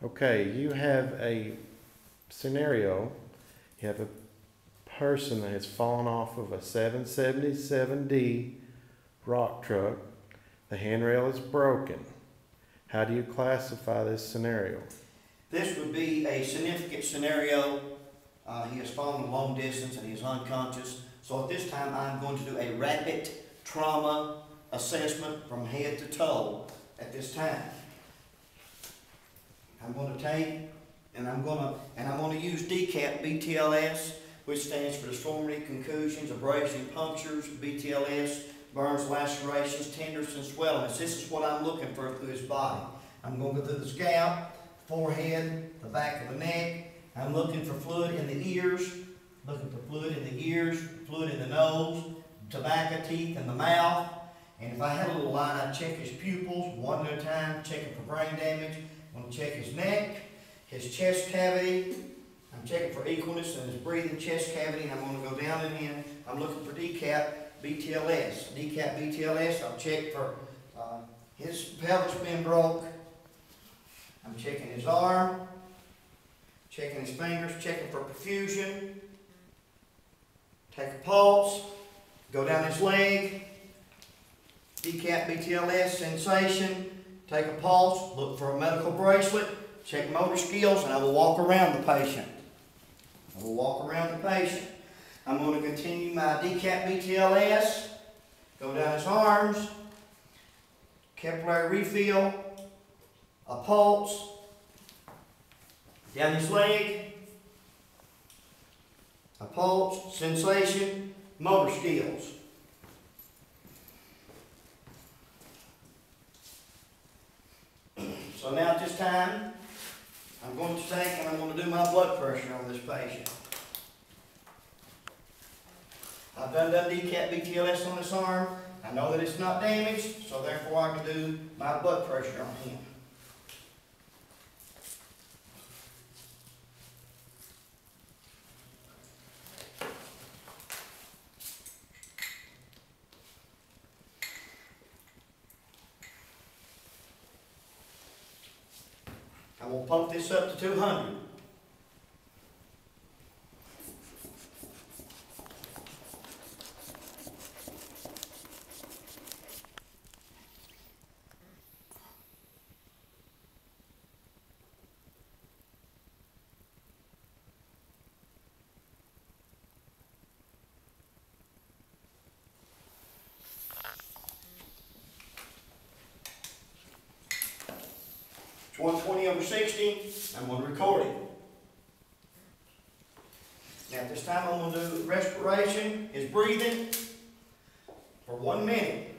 Okay, you have a scenario. You have a person that has fallen off of a 777D rock truck. The handrail is broken. How do you classify this scenario? This would be a significant scenario. He has fallen a long distance and he is unconscious. So at this time, I'm going to do a rapid trauma assessment from head to toe at this time. I'm going to take and I'm going to use DCAP BTLS, which stands for deformity, concussions, abrasion, punctures, BTLS, burns, lacerations, tenderness, and swelling. This is what I'm looking for through his body. I'm going to go through the scalp, forehead, the back of the neck. I'm looking for fluid in the ears, fluid in the nose, tobacco teeth in the mouth. And if I had a little line, I'd check his pupils one at a time, checking for brain damage. I'm going to check his neck, his chest cavity. I'm checking for equalness in his breathing chest cavity, and I'm going to go down and in. I'm looking for DCAP BTLS. DCAP BTLS, I'll check for his pelvis being broke. I'm checking his arm, checking his fingers, checking for perfusion. Take a pulse, go down his leg. DCAP BTLS sensation. Take a pulse, look for a medical bracelet, check motor skills, and I will walk around the patient. I'm going to continue my DCAP BTLS, go down his arms, capillary refill, a pulse, down his leg, a pulse, sensation, motor skills. So now at this time, I'm going to take and I'm going to do my blood pressure on this patient. I've done DCAP BTLS on this arm. I know that it's not damaged, so therefore I can do my blood pressure on him. I will pump this up to 200. It's 120/60. I'm going to record it. Now at this time I'm going to do respiration, his breathing, for 1 minute.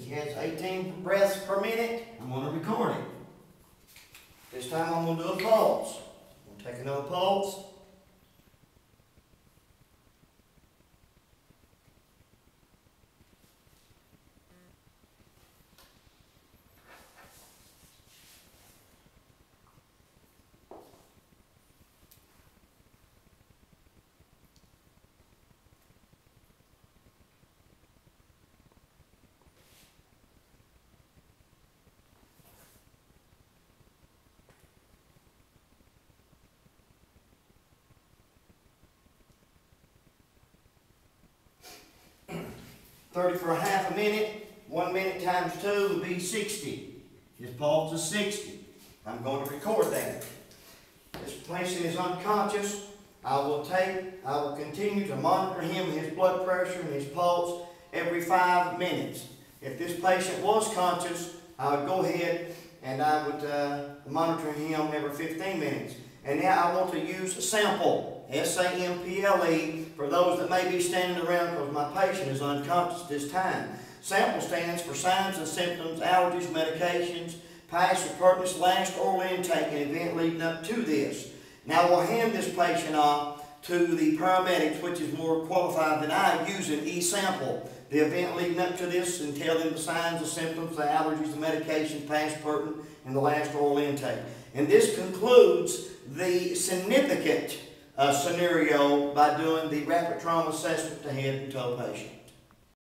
He has 18 breaths per minute. I'm going to record it. This time I'm going to do a pulse. I'm going to take another pulse. $30 for a half a minute. 1 minute times 2 would be 60. His pulse is 60. I'm going to record that. This patient is unconscious. I will continue to monitor him, his blood pressure and his pulse every 5 minutes. If this patient was conscious, I would go ahead and I would monitor him every 15 minutes. And now I want to use a sample, S-A-M-P-L-E, for those that may be standing around because my patient is unconscious this time. Sample stands for signs and symptoms, allergies, medications, past or pertinent last oral intake and event leading up to this. Now we'll hand this patient off to the paramedics, which is more qualified than I, using e-sample, the event leading up to this, and tell them the signs, the symptoms, the allergies, the medications, past, pertinent, and the last oral intake. And this concludes the significant scenario by doing the rapid trauma assessment to head and toe patient.